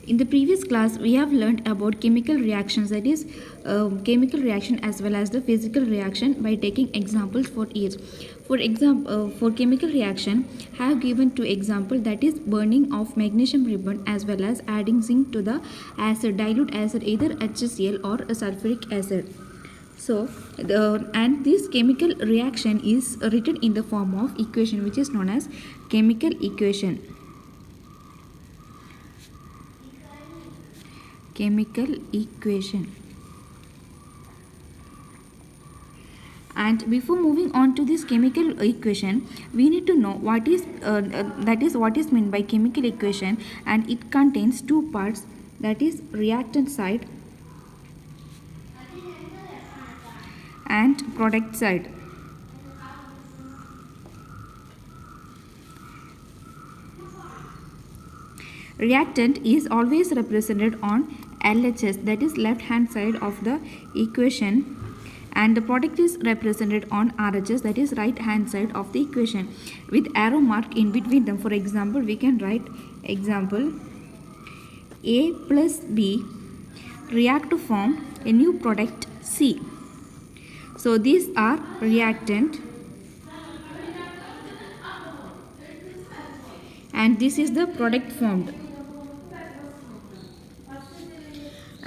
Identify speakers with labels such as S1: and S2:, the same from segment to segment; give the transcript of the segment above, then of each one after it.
S1: In the previous class, we have learned about chemical reactions, that is, chemical reaction as well as the physical reaction by taking examples for each. For example, for chemical reaction, I have given two examples, that is burning of magnesium ribbon as well as adding zinc to the acid, dilute acid, either HCl or a sulfuric acid. So, and this chemical reaction is written in the form of equation which is known as chemical equation. Chemical equation. And before moving on to this chemical equation, we need to know what is what is meant by chemical equation, and it contains two parts, that is reactant side and product side. Reactant is always represented on LHS, that is left hand side of the equation, and the product is represented on RHS, that is right hand side of the equation, with arrow mark in between them. For example, we can write example A plus B react to form a new product C. So these are reactant and this is the product formed.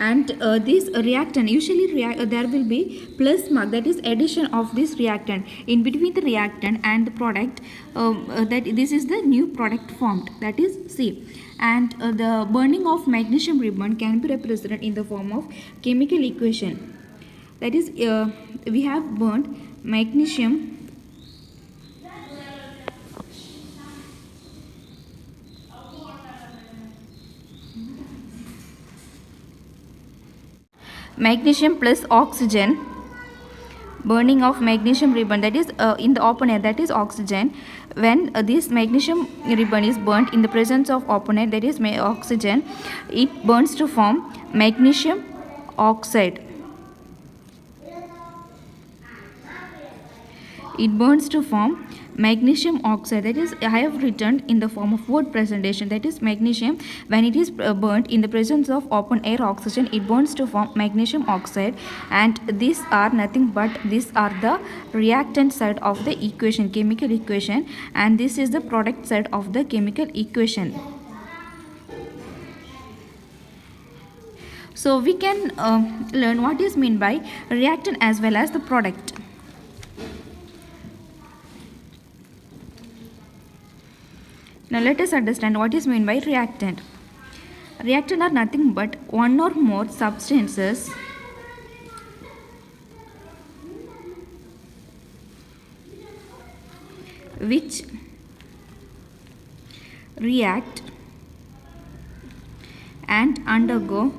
S1: And this reactant, usually there will be plus mark, that is addition of this reactant in between the reactant and the product, that this is the new product formed, that is C. And the burning of magnesium ribbon can be represented in the form of chemical equation, that is we have burned magnesium plus oxygen, burning of magnesium ribbon, that is in the open air, that is oxygen. When this magnesium ribbon is burnt in the presence of open air, that is oxygen, it burns to form magnesium oxide. It burns to form magnesium oxide, that is I have written in the form of word presentation, that is magnesium, when it is burnt in the presence of open air oxygen, it burns to form magnesium oxide. And these are nothing but these are the reactant side of the equation, chemical equation, and this is the product side of the chemical equation. So we can learn what is meant by reactant as well as the product. Now let us understand what is meant by reactant. Reactant are nothing but one or more substances which react and undergo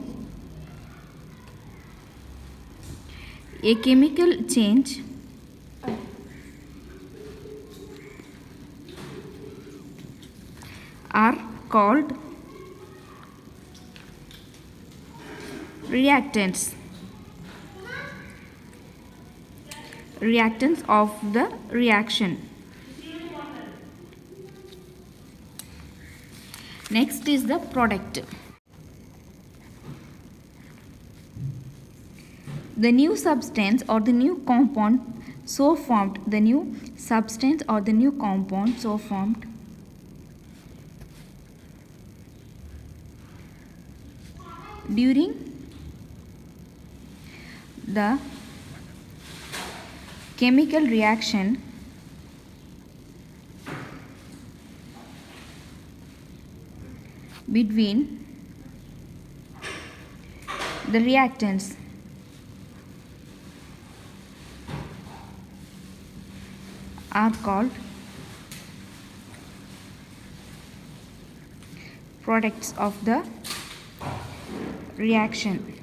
S1: a chemical change are called reactants. Reactants of the reaction. Next is the product. The new substance or the new compound so formed, the new substance or the new compound so formed during the chemical reaction between the reactants are called products of the reaction.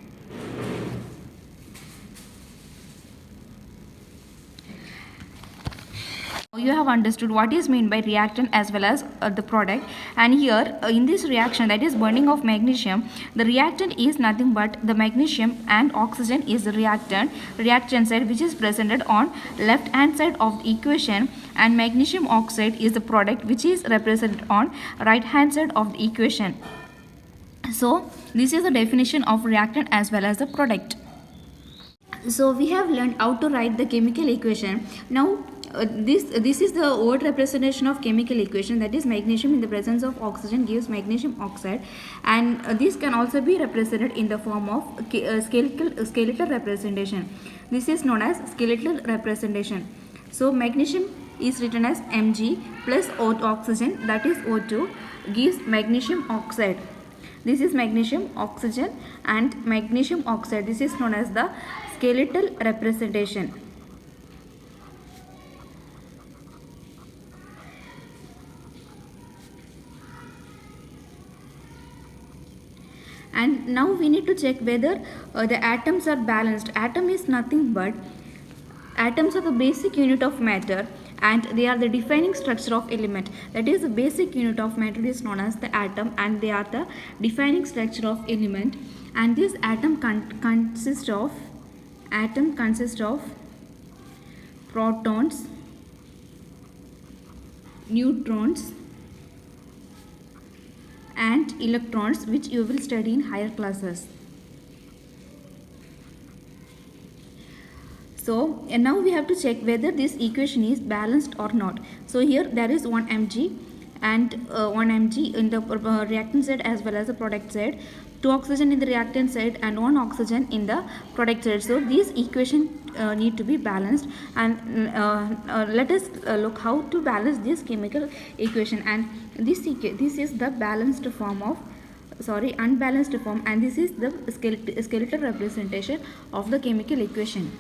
S1: You have understood what is meant by reactant as well as the product. And here in this reaction, that is burning of magnesium, the reactant is nothing but the magnesium and oxygen is the reactant side, which is presented on left hand side of the equation, and magnesium oxide is the product which is represented on right hand side of the equation. So this is the definition of reactant as well as the product. So we have learned how to write the chemical equation. Now this is the word representation of chemical equation, that is magnesium in the presence of oxygen gives magnesium oxide, and this can also be represented in the form of skeletal representation. This is known as skeletal representation. So magnesium is written as Mg plus oxygen, that is O2, gives magnesium oxide. This is magnesium oxygen and magnesium oxide. This is known as the skeletal representation. And now we need to check whether the atoms are balanced. Atom is nothing but atoms are the basic unit of matter and they are the defining structure of element. That is, the basic unit of matter is known as the atom and they are the defining structure of element. And this atom consists of protons, neutrons and electrons, which you will study in higher classes. So now we have to check whether this equation is balanced or not. So here there is 1 mg and 1 mg in the reactant side as well as the product side, 2 oxygen in the reactant side and 1 oxygen in the product side. So these equation need to be balanced, and let us look how to balance this chemical equation. And this is the balanced form of unbalanced form, and this is the skeletal representation of the chemical equation.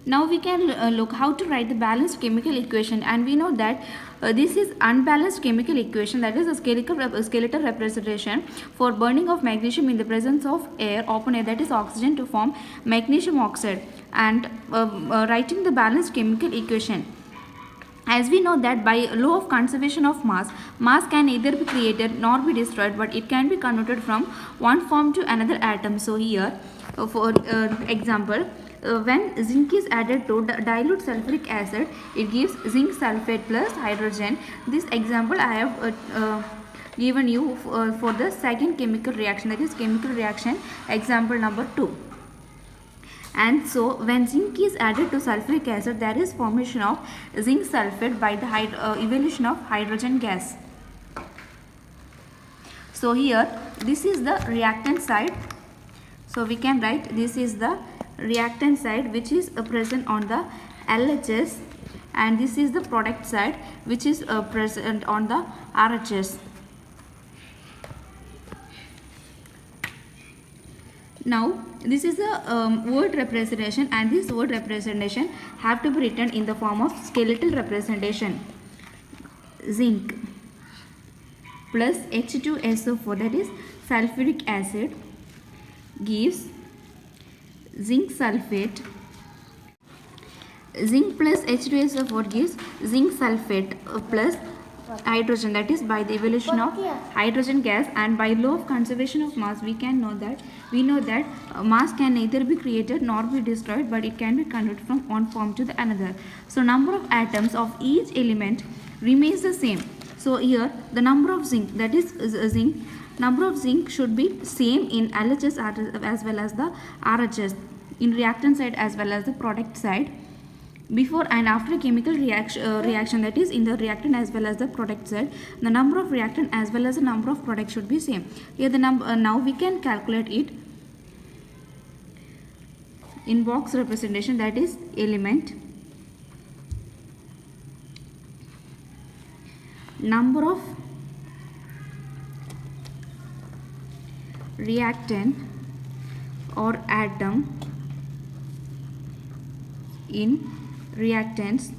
S1: Now we can look how to write the balanced chemical equation, and we know that this is unbalanced chemical equation, that is a skeletal representation for burning of magnesium in the presence of air, open air, that is oxygen, to form magnesium oxide. And writing the balanced chemical equation, as we know that by law of conservation of mass can neither be created nor be destroyed, but it can be converted from one form to another atom. So here for example, when zinc is added to dilute sulfuric acid, it gives zinc sulfate plus hydrogen. This example I have given you for the second chemical reaction, that is chemical reaction example number 2. And so when zinc is added to sulfuric acid, there is formation of zinc sulfate by the evolution of hydrogen gas. So here this is the reactant side. So we can write this is the reactant side, which is present on the LHS, and this is the product side, which is present on the RHS. Now this is a word representation, and this word representation have to be written in the form of skeletal representation. Zinc plus H2SO4, that is sulfuric acid, gives zinc sulfate. Zinc plus H2SO4 gives zinc sulfate plus hydrogen, that is by the evolution of hydrogen gas. And by law of conservation of mass, we know that mass can neither be created nor be destroyed, but it can be converted from one form to the another. So number of atoms of each element remains the same. So here the number of zinc, that is zinc, number of zinc should be same in LHS as well as the RHS, in reactant side as well as the product side, before and after chemical reaction, that is in the reactant as well as the product side. The number of reactant as well as the number of product should be same. Here the number, now we can calculate it in box representation, that is element, number of reactant or atom in reactants,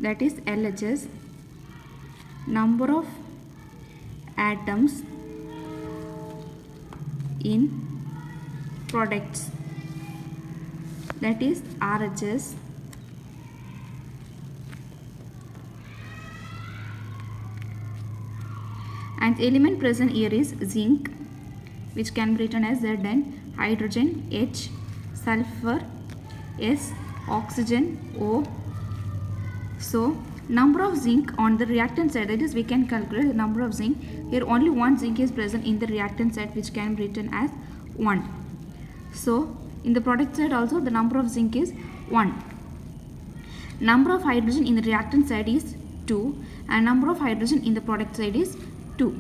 S1: that is LHS, number of atoms in products, that is RHS, and element present here is zinc, which can be written as Zn, hydrogen H, sulfur S, oxygen O, So number of zinc on the reactant side, that is we can calculate the number of zinc. Here only one zinc is present in the reactant side, which can be written as 1. So in the product side also the number of zinc is 1. Number of hydrogen in the reactant side is 2 and number of hydrogen in the product side is 2.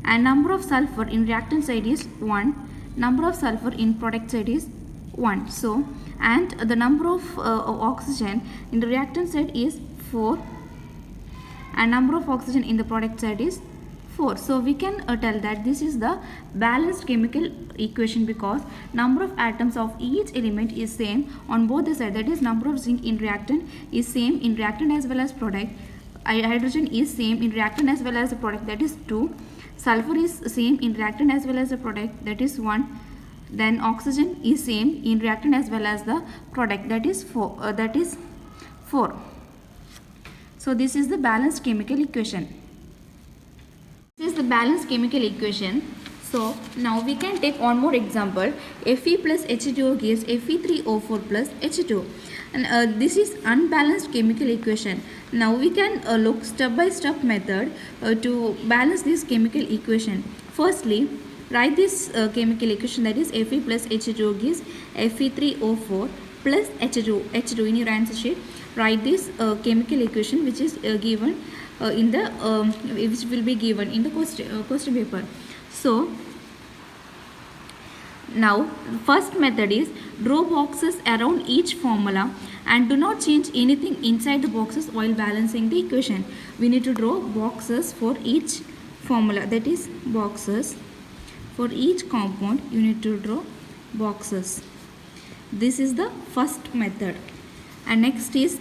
S1: And number of sulfur in reactant side is 1. Number of sulfur in product side is 1. So and the number of oxygen in the reactant side is 4 and number of oxygen in the product side is 4. So we can tell that this is the balanced chemical equation because number of atoms of each element is same on both the sides. That is number of zinc in reactant is same in reactant as well as product. Hydrogen is same in reactant as well as the product, that is 2. Sulfur is same in reactant as well as the product, that is 1. Then oxygen is same in reactant as well as the product, that is 4. So this is the balanced chemical equation. This is the balanced chemical equation. So now we can take one more example. Fe plus H2O gives Fe3O4 plus H2. And this is unbalanced chemical equation. Now we can look step by step method to balance this chemical equation. Firstly, write this chemical equation, that is Fe plus H2O gives Fe3O4 plus H2 in your answer sheet. Write this chemical equation which is given in the which will be given in the question paper. So now first method is draw boxes around each formula and do not change anything inside the boxes while balancing the equation. We need to draw boxes for each formula, that is boxes for each compound. You need to draw boxes. This is the first method. And next is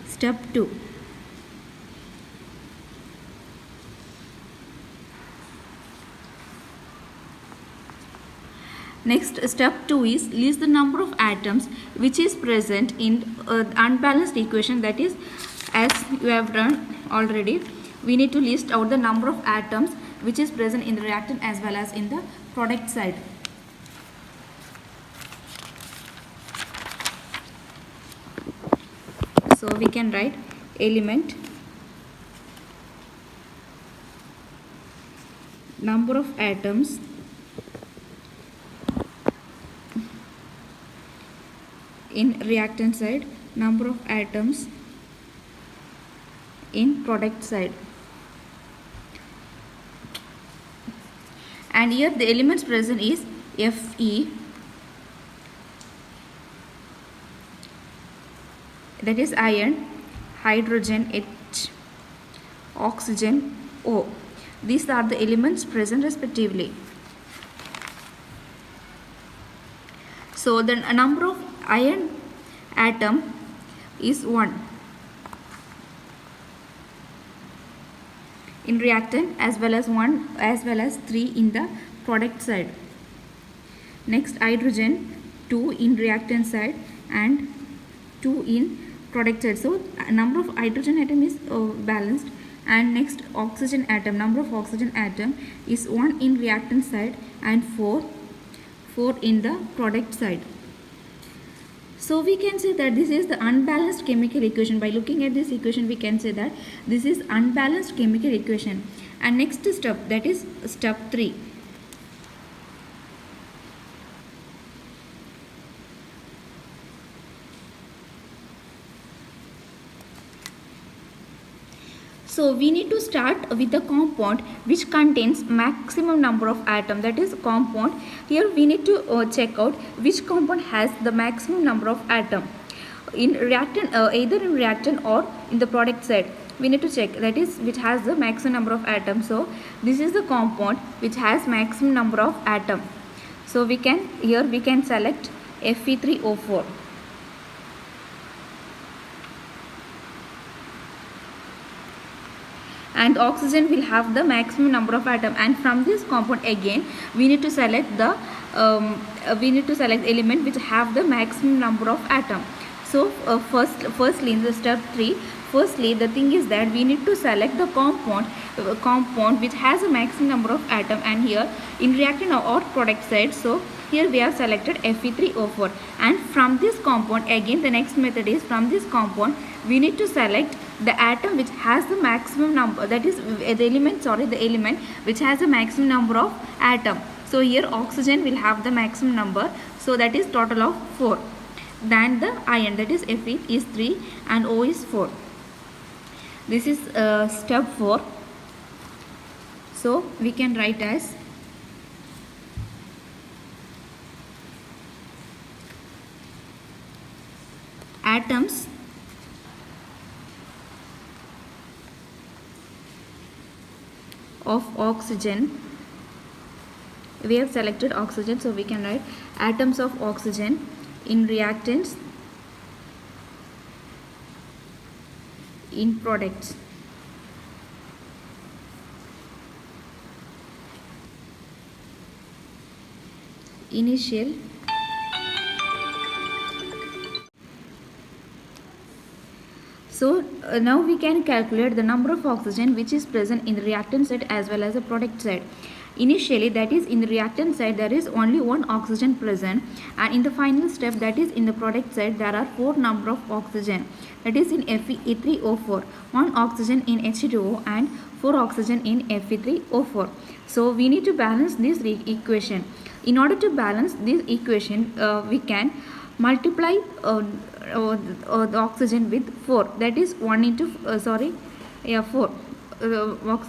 S1: step 2. Next step 2 is list the number of atoms which is present in unbalanced equation, that is as you have done already. We need to list out the number of atoms which is present in the reactant as well as in the product side. So we can write element, number of atoms in reactant side, number of atoms in product side. And here the elements present is Fe, that is iron, hydrogen H, oxygen O. These are the elements present respectively. So the number of iron atom is 1 in reactant as well as 3 in the product side. Next hydrogen 2 in reactant side and 2 in product side. So number of hydrogen atom is balanced. And next oxygen atom, number of oxygen atom is 1 in reactant side and 4 in the product side. So we can say that this is the unbalanced chemical equation. By looking at this equation, we can say that this is unbalanced chemical equation. And next step, that is step 3. So we need to start with the compound which contains maximum number of atoms, that is compound. Here we need to check out which compound has the maximum number of atoms in reactant, either in reactant or in the product side. We need to check, that is which has the maximum number of atoms. So this is the compound which has maximum number of atoms. So we can select Fe3O4. And oxygen will have the maximum number of atoms, and from this compound again we need to select the element which have the maximum number of atoms. So firstly in the step 3, firstly the thing is that we need to select the compound which has a maximum number of atom, and here in reactant or product side, so here we have selected Fe3O4, and from this compound again the next method is, from this compound we need to select the atom which has the maximum number, that is the element which has a maximum number of atom. So here oxygen will have the maximum number, so that is total of 4. Then the iron, that is Fe is 3 and O is 4. This is step 4. So we can write as atoms of oxygen. We have selected oxygen, so we can write atoms of oxygen in reactants, in products. Initial So now we can calculate the number of oxygen which is present in the reactant side as well as the product side. Initially, that is in the reactant side there is only one oxygen present, and in the final step, that is in the product side, there are 4 number of oxygen, that is in Fe3O4, 1 oxygen in H2O and 4 oxygen in Fe3O4. So we need to balance this equation. In order to balance this equation, we can multiply the oxygen with 4, that is 1 into 4,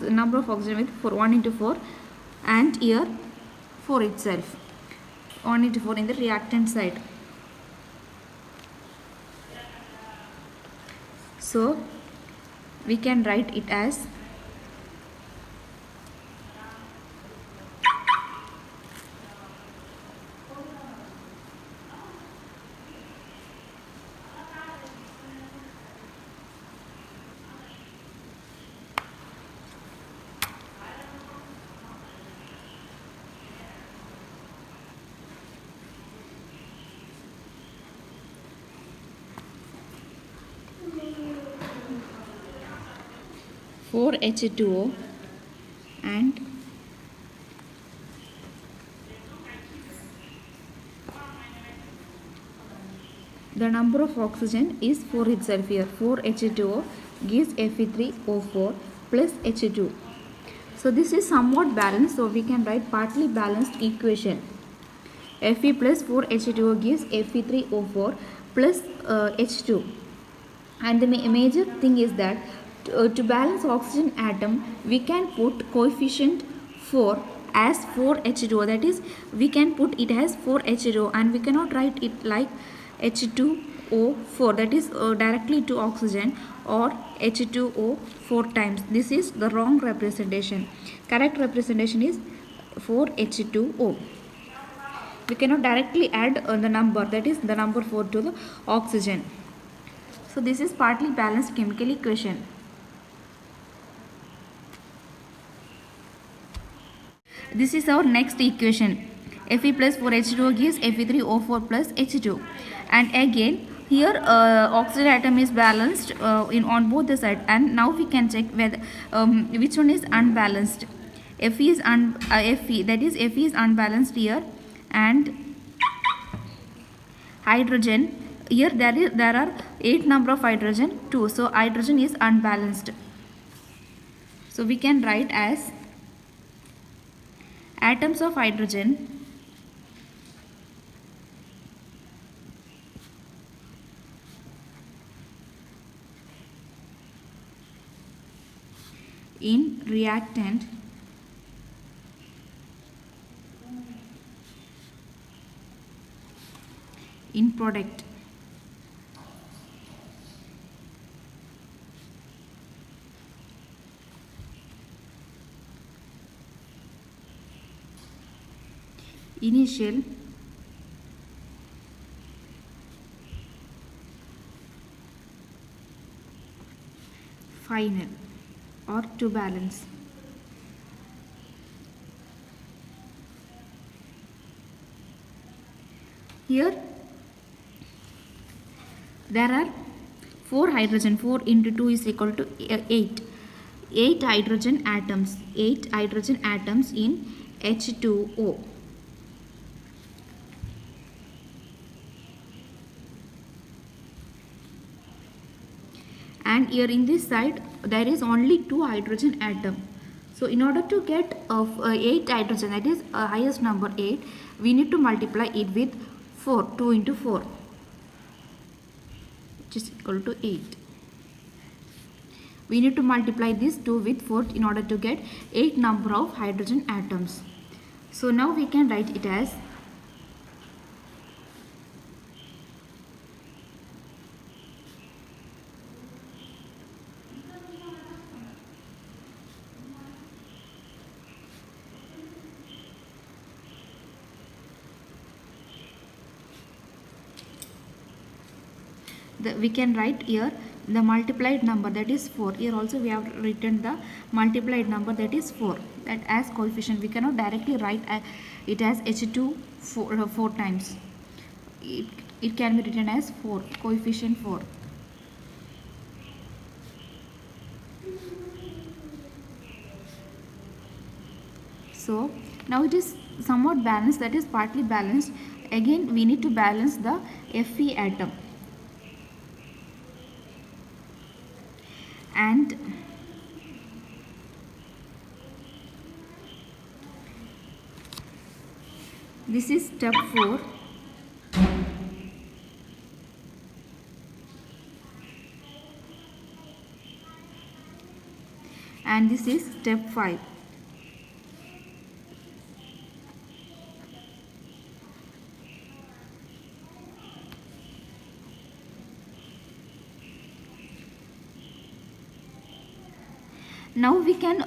S1: number of oxygen with 4, 1 into 4, and here 4 itself, 1 into 4 in the reactant side. So we can write it as four H2O and the number of oxygen is 4 itself. Here 4 H2O gives Fe3O4 plus H2. So this is somewhat balanced, so we can write partly balanced equation. Fe plus 4 H2O gives Fe3O4 plus H2. And the major thing is that to balance oxygen atom, we can put coefficient 4 as 4 H2O, that is we can put it as 4 H2O, and we cannot write it like H2O4, that is directly to oxygen, or H2O 4 times. This is the wrong representation. Correct representation is 4 H2O. We cannot directly add the number, that is the number 4, to the oxygen. So this is partly balanced chemical equation. This is our next equation. Fe plus 4 H2O gives Fe3O4 plus H2. And again here oxygen atom is balanced in on both the sides, and now we can check whether which one is unbalanced. Fe is Fe is unbalanced here, and hydrogen, here there are 8 number of hydrogen too, so hydrogen is unbalanced. So we can write as atoms of hydrogen in reactant in product. Initial, final, or to balance. Here There are 4 hydrogen. 4 into 2 is equal to 8. 8 hydrogen atoms. 8 hydrogen atoms in H2O. And here in this side there is only 2 hydrogen atom. So in order to get 8 hydrogen, that is highest number 8, we need to multiply it with 4. 2 into 4, which is equal to 8. We need to multiply this 2 with 4 in order to get 8 number of hydrogen atoms. So now we can write it as we can write here the multiplied number, that is 4. Here also we have written the multiplied number, that is 4, that as coefficient. We cannot directly write it as H2 4 times. It can be written as 4, coefficient 4. So now it is somewhat balanced, that is partly balanced. Again we need to balance the Fe atom. And this is step 4. And this is step 5. Now we can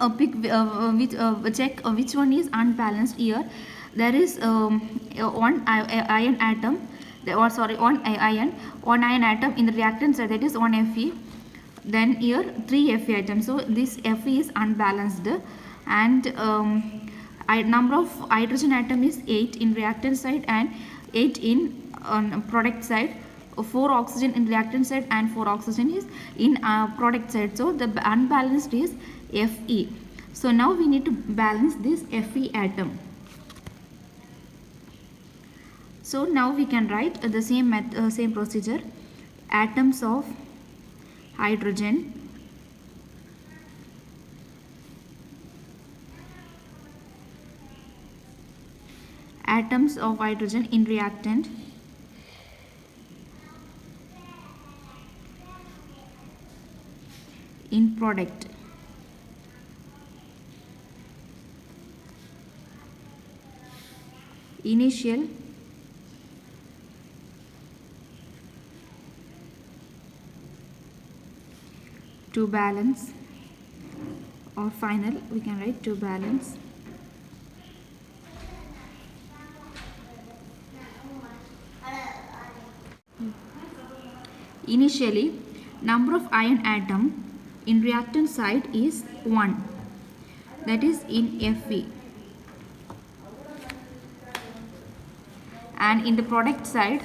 S1: check which one is unbalanced. Here there is one iron atom, one iron atom in the reactant side, that is 1 Fe. Then here 3 Fe atoms. So this Fe is unbalanced, and number of hydrogen atom is 8 in reactant side and 8 in product side. 4 oxygen in reactant side and 4 oxygen is in product side. So the unbalanced is Fe. So now we need to balance this Fe atom. So now we can write the same procedure. Atoms of hydrogen in reactant in product. Initial, to balance, or final, we can write to balance. Initially, number of iron atom in reactant side is 1, that is in Fe, and in the product side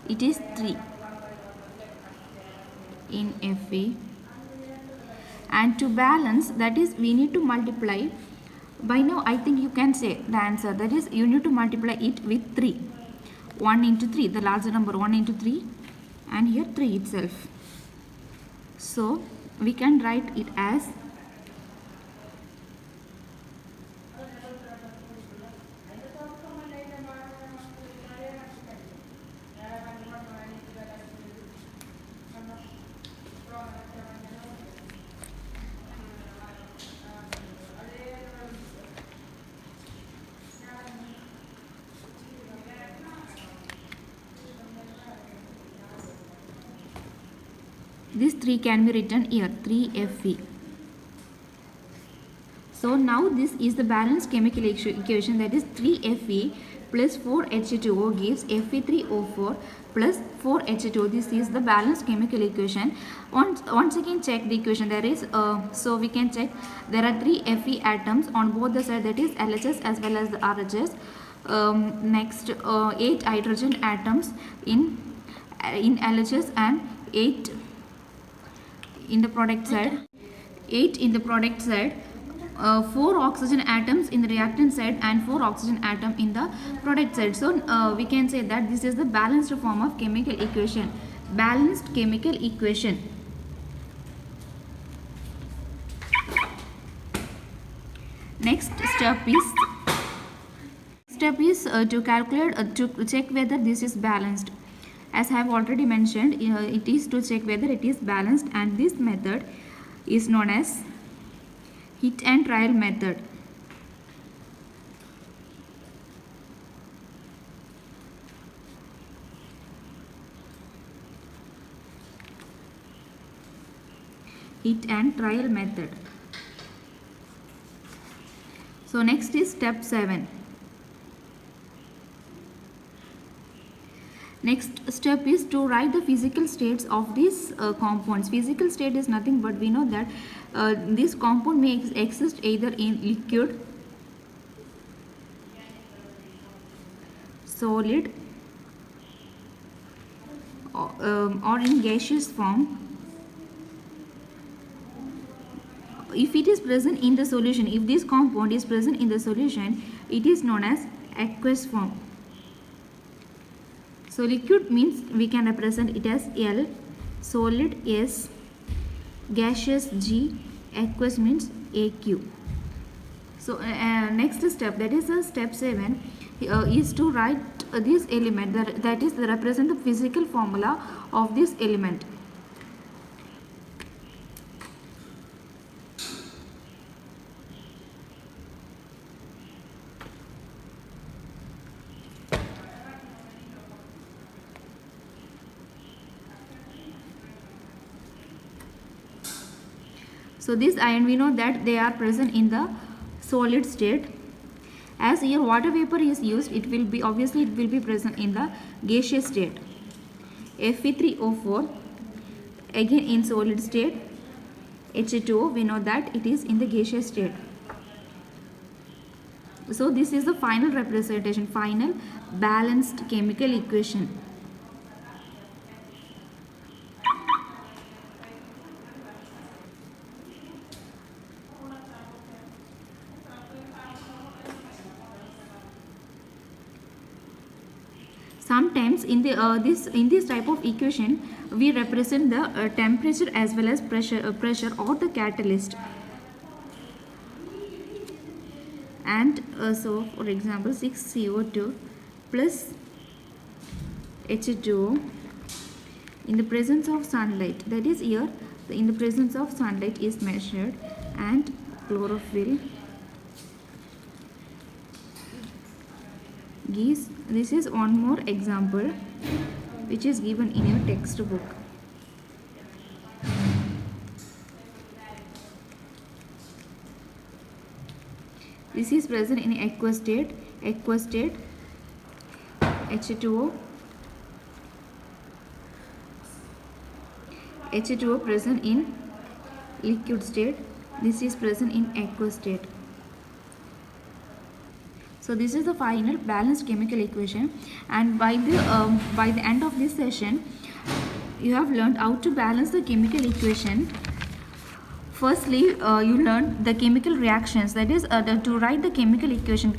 S1: it is 3 in Fe. And to balance, that is we need to multiply. By now I think you can say the answer, that is you need to multiply it with 3. 1 into 3, the larger number, 1 into 3, and here 3 itself. So we can write it as this 3 can be written here, 3 Fe. So now this is the balanced chemical equation, that is 3 Fe plus 4 H2O gives Fe3O4 plus 4 H2O. This is the balanced chemical equation. Once again check the equation. There is so we can check there are 3 Fe atoms on both the side, that is LHS as well as the RHS. Next 8 hydrogen atoms in in LHS and 8 in the product side. 8 in the product side, 4 oxygen atoms in the reactant side and 4 oxygen atom in the product side. So we can say that this is the balanced form of chemical equation. Balanced chemical equation. Next step is to calculate, to check whether this is balanced. As I have already mentioned, it is to check whether it is balanced, and this method is known as hit and trial method. Hit and trial method. So next is step 7. Next step is to write the physical states of these compounds. Physical state is nothing but we know that this compound may exist either in liquid, solid, or in gaseous form. If it is present in the solution, if this compound is present in the solution, it is known as aqueous form. So liquid means we can represent it as L, solid S, gaseous G, aqueous means AQ. So next step, that is step 7, is to write this element, that is represent the physical formula of this element. So this ion, we know that they are present in the solid state. As here water vapor is used, it will be present in the gaseous state. Fe3O4 again in solid state. H2O, we know that it is in the gaseous state. So this is the final representation, final balanced chemical equation. Sometimes in this type of equation, we represent the temperature as well as pressure or the catalyst. And so for example 6CO2 plus H2O in the presence of sunlight, that is here in the presence of sunlight is measured, and chlorophyll gives, this is one more example which is given in your textbook. This is present in aqueous state, H2O, present in liquid state, this is present in aqueous state. So this is the final balanced chemical equation, and by the end of this session, you have learned how to balance the chemical equation. Firstly, you learned the chemical reactions, that is to write the chemical equation,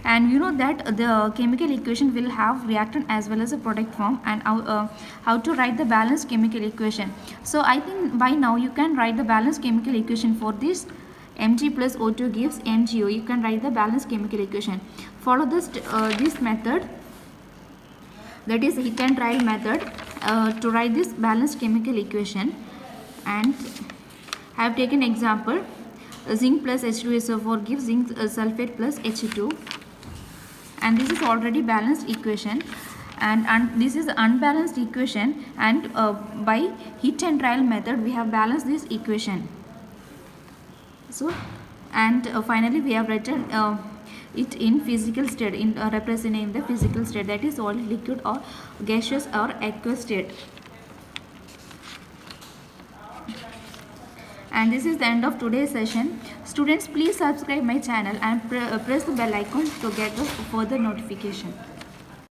S1: and you know that the chemical equation will have reactant as well as a product form, and how to write the balanced chemical equation. So I think by now you can write the balanced chemical equation for this. Mg plus O2 gives MgO. You can write the balanced chemical equation. Follow this method, that is hit and trial method, to write this balanced chemical equation. And I have taken example, zinc plus H2SO4 gives zinc sulfate plus H2, and this is already balanced equation, and this is unbalanced equation, and by hit and trial method we have balanced this equation. So, and finally we have written it in physical state, in representing the physical state, that is solid, liquid or gaseous or aqueous state. And this is the end of today's session. Students, please subscribe my channel and press the bell icon to get the further notification.